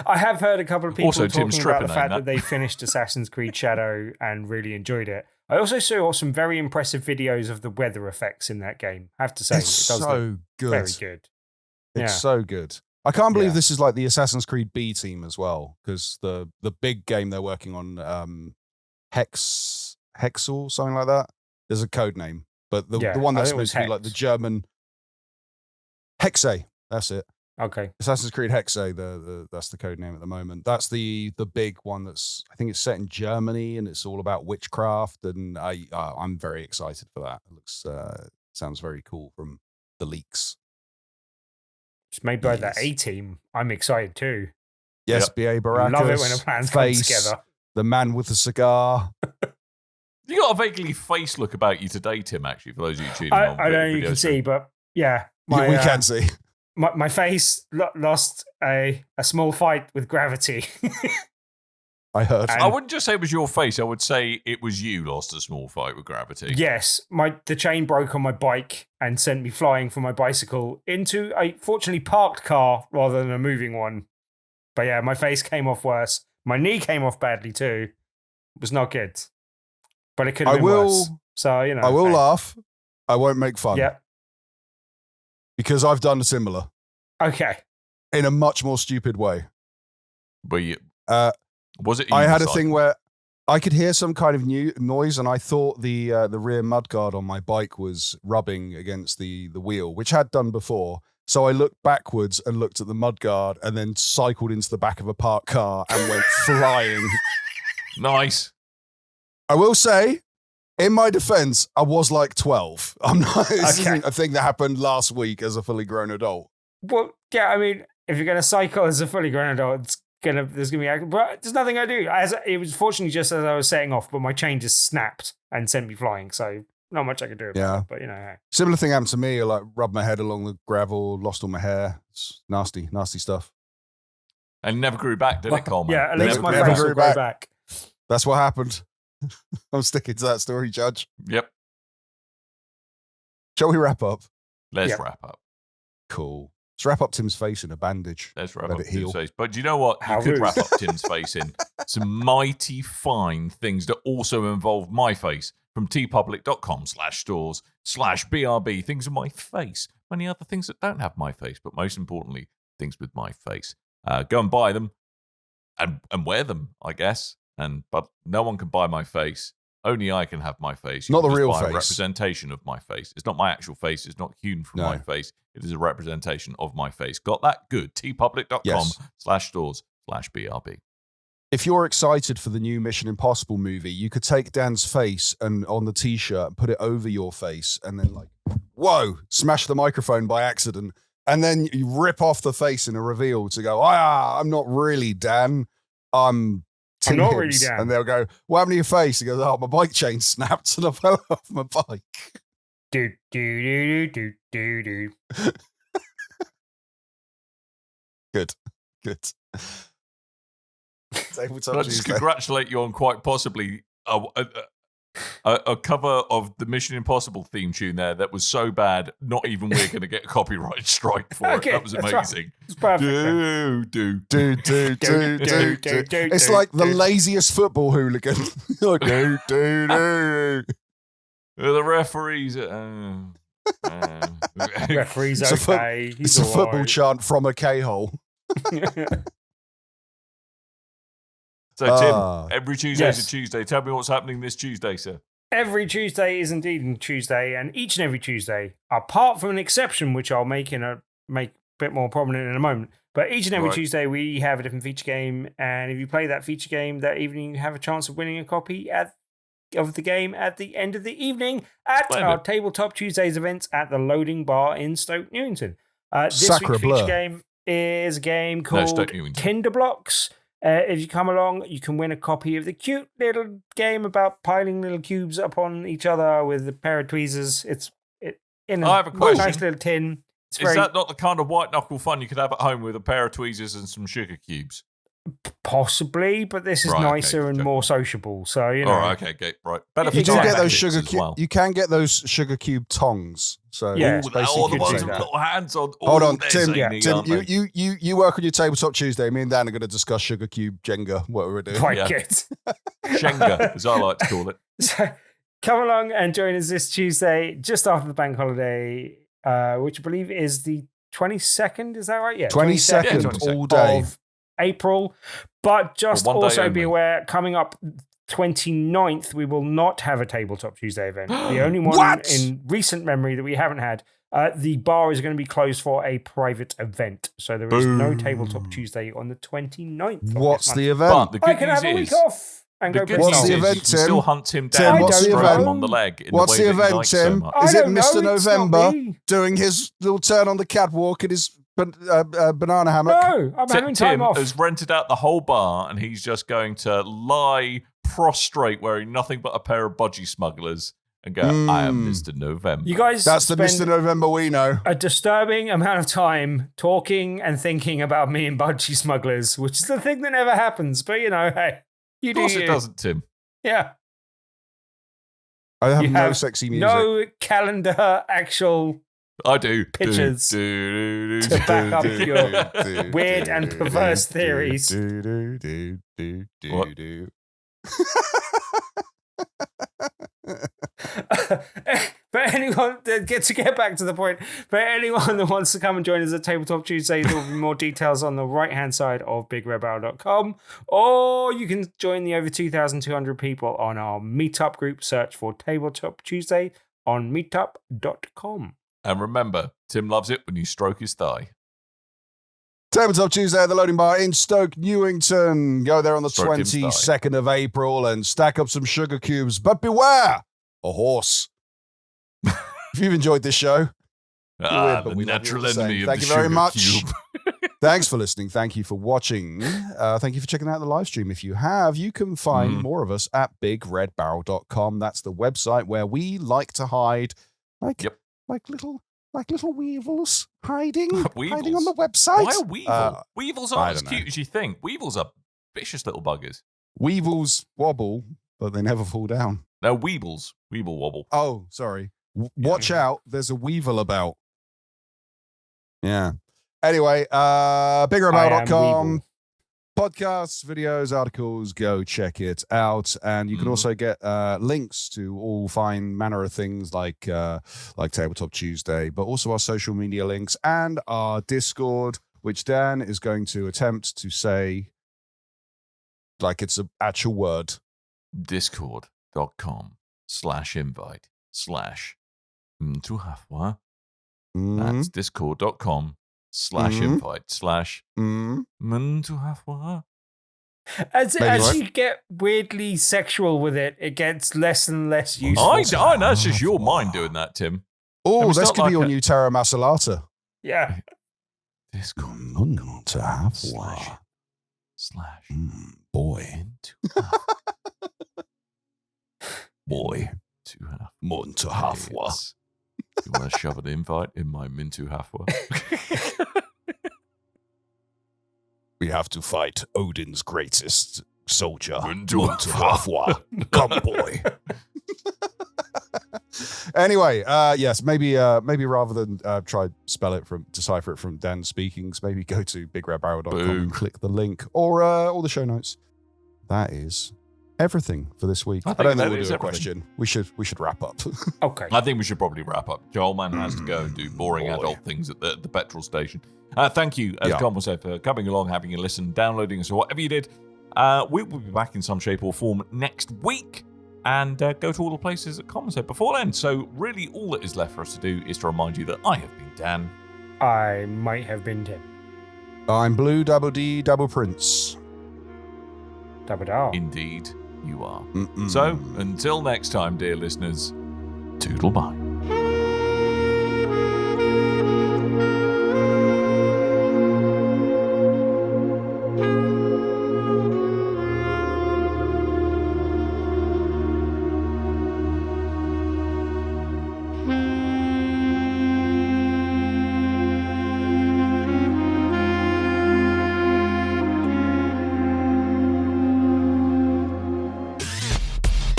I have heard a couple of people Also, talking Tim's about the tripping fact on that they finished Assassin's Creed Shadow and really enjoyed it. I also saw some very impressive videos of the weather effects in that game. I have to say, It's it does so look good. very good. It's Yeah. so good. I can't believe Yeah. this is like the Assassin's Creed B team as well, because the big game they're working on, Hexel, something like that. There's a code name, but the one I that's think it was meant to be like the Hex. German Hexe. That's it. Okay. Assassin's Creed Hexe. That's the code name at the moment. That's the big one. That's, I think it's set in Germany and it's all about witchcraft. And I'm very excited for that. It looks sounds very cool from the leaks. It's made by Yes. the A team. I'm excited too. Yes, Yep. B.A. Baracus. Love it when a plan comes Face, together. the man with the cigar. You got a vaguely face look about you today, Tim, actually, for those of you tuning on. I don't know if you video can stream. see, but yeah. We can see. My face lost a small fight with gravity. I heard. And- I wouldn't just say it was your face. I would say it was you lost a small fight with gravity. Yes, the chain broke on my bike and sent me flying from my bicycle into a fortunately parked car rather than a moving one. But yeah, my face came off worse. My knee came off badly too. It was not good. But it could have been worse. So, you know. I will hey. laugh. I won't make fun. Yeah. Because I've done a similar Okay. in a much more stupid way. But you, Uh, was it? I had a either thing side? where I could hear some kind of noise, and I thought the rear mudguard on my bike was rubbing against the wheel, which had done before. So I looked backwards and looked at the mudguard, and then cycled into the back of a parked car and went flying. Nice. I will say, in my defense, I was like 12. I'm not. This Okay. isn't a thing that happened last week as a fully grown adult. Well, yeah, I mean, if you're going to cycle as a fully grown adult, there's gonna be, but there's nothing I do. It was fortunately just as I was setting off, but my chain just snapped and sent me flying. So not much I could do about Yeah. it. But you know, hey. Similar thing happened to me. I like rubbed my head along the gravel, lost all my hair. It's nasty, nasty stuff. And never grew back, did it, Coleman? Yeah, at Never- least my never face grew will grow back. back. That's what happened. I'm sticking to that story, Judge. Yep. Shall we wrap up? Let's Yep. wrap up. Cool. Let's wrap up Tim's face in a bandage. Let's wrap Let up it heal. Tim's face. But do you know what? How You could rude. wrap up Tim's face in some mighty fine things that also involve my face from tpublic.com/stores/BRB. Things with my face. Many other things that don't have my face, but most importantly, things with my face. Go and buy them and wear them, I guess. But no one can buy my face. Only I can have my face. You Not can the just real buy a face. representation of my face. It's not my actual face. It's not hewn from No. my face. It is a representation of my face. Got that? Good. Yes. tpublic.com/stores/BRB. If you're excited for the new Mission Impossible movie, you could take Dan's face and on the t-shirt and put it over your face and then like, whoa, smash the microphone by accident. And then you rip off the face in a reveal to go, I'm not really Dan. I'm Tim not Hibbs." really Dan. And they'll go, what happened to your face? He goes, oh, my bike chain snapped and I fell off my bike. Do do do do do do. Good. Tabletop Can I just Tuesday. congratulate you on quite possibly a cover of the Mission Impossible theme tune there that was so bad, not even we're going to get a copyright strike for Okay, it. That was that's right. amazing. It's perfect. then. Do. It's like the laziest football hooligan. Like, do. The referees. Referee's It's a foot- okay. It's He's a football alright. chant from a K-hole. So, Tim, Ah. every Tuesday's Yes. a Tuesday. Tell me what's happening this Tuesday, sir. Every Tuesday is indeed a Tuesday, and each and every Tuesday, apart from an exception, which I'll make a bit more prominent in a moment, but each and every Right. Tuesday we have a different feature game, and if you play that feature game that evening, you have a chance of winning a copy at of the game at the end of the evening at Splendid. our Tabletop Tuesdays events at the Loading Bar in Stoke Newington. This Sacre week's bleu. feature game is a game called Stoke Newington. Tinder Blocks. If you come along, you can win a copy of the cute little game about piling little cubes upon each other with a pair of tweezers. It's in I have a question. nice little tin. It's Is that not the kind of white knuckle fun you could have at home with a pair of tweezers and some sugar cubes? possibly, but this is Right, okay, nicer and okay. more sociable. So you know, All right, okay, right. Better You You for do Exactly. get those diabetics sugar as cube. well. You can get those sugar cube tongs. So Yeah. it's Ooh, basically all the you ones can with do that. little hands on. Hold on, they're Tim. zany, Tim, aren't they? you work on your Tabletop Tuesday. Me and Dan are going to discuss sugar cube Jenga. What we're doing. quite Yeah. good. Shenga, as I like to call it. So come along and join us this Tuesday, just after the bank holiday, which I believe is the 22nd. Is that right? Yeah, 22nd, 22nd all day. of April. But just Well, one day also be only. aware, coming up 29th, we will not have a Tabletop Tuesday event. The only one What? in recent memory that we haven't had. The bar is going to be closed for a private event. So there is no Boom. Tabletop Tuesday on the 29th. of What's this the month. But event? the I good can have a news week is, off and the go good play What's news the is event, you can Tim? still hunt him Tim, down and what's the stroke him event? on the leg in What's the way the that he event, likes so Tim? much. I Is it don't know, Mr. it's not November me. doing his little turn on the catwalk in his banana hammock? No, I'm having time Tim off. has rented out the whole bar and he's just going to lie prostrate wearing nothing but a pair of budgie smugglers and go, I am Mm. Mr. November. You guys That's the spend Mr. November we know. a disturbing amount of time talking and thinking about me and budgie smugglers, which is the thing that never happens. But you know, hey, you Of do course you. it doesn't, Tim. Yeah. I have You no have sexy music. No calendar actual I do. Pictures to to back up your weird and perverse theories. What? But anyone that get back to the point, but anyone that wants to come and join us at Tabletop Tuesday, there will be more details on the right hand side of bigredbarrel.com, or you can join the over 2,200 people on our meetup group. Search for Tabletop Tuesday on meetup.com. And remember, Tim loves it when you stroke his thigh. Tabletop Tuesday at the Loading Bar in Stoke Newington. Go there on the Stroke Tim's thigh. 22nd of April and stack up some sugar cubes. But beware, a horse. If you've enjoyed this show, Ah, but the we love you natural all the enemy same. of Thank the you very sugar much. cube. thanks for listening. Thank you for watching. Thank you for checking out the live stream. If you have, you can find more of us at bigredbarrel.com. That's the website where we like to hide like little weevils hiding on Weevils? the website. Why a weevil? Weevils I aren't as don't cute know. as you think. Weevils are vicious little buggers. Weevils wobble, but they never fall down. No, weevils. Weevil wobble. Oh, sorry. Watch out. There's a weevil about. Yeah. Anyway, biggeraboutout.com. Weevil. Podcasts, videos, articles, go check it out. And you can also get links to all fine manner of things like Tabletop Tuesday, but also our social media links and our Discord, which Dan is going to attempt to say like it's an actual word. Discord.com/invite/mtuhafwa. Mm, That's discord.com/invite/mtuhafwa. As Maybe. you get weirdly sexual with it, it gets less and less useful. I know it's just your mind doing that, Tim. Oh, Maybe this start could be like your a- new Terra Masalata. Yeah. Discord.com/slash Boy. boy to have Montuhafwa. You want to shove an invite in my Mintu Hafwa? We have to fight Odin's greatest soldier. Montuhafwa. Come, boy. Anyway, yes, maybe rather than decipher it from Dan speakings, maybe go to bigredbarrel.com Boom. and click the link or all the show notes. That is everything for this week. I I think don't that think we'll is do a everything. question. We should wrap up. Okay. I think we should probably wrap up. Joel Man has to go and do boring Boy. adult things at the petrol station. Thank you, as Yeah. Con was said, for coming along, having a listen, downloading us, or whatever you did. We will be back in some shape or form next week and go to all the places that Con said before then. So really all that is left for us to do is to remind you that I have been Dan. I might have been Tim. I'm Blue Double D Double Prince. Double down. Indeed. you are. Mm-mm. So, until next time, dear listeners, toodle bye.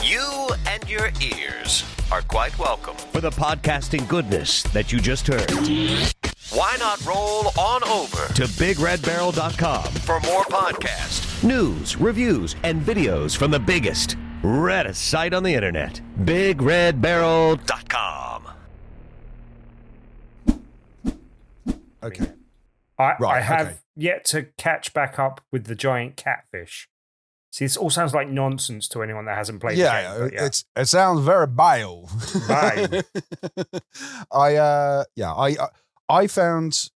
You and your ears are quite welcome for the podcasting goodness that you just heard. Why not roll on over to BigRedBarrel.com for more podcasts, news, reviews, and videos from the biggest, reddest site on the internet, BigRedBarrel.com. Okay. I have yet to catch back up with the giant catfish. See, this all sounds like nonsense to anyone that hasn't played the game. But it sounds very bile. Bile. I found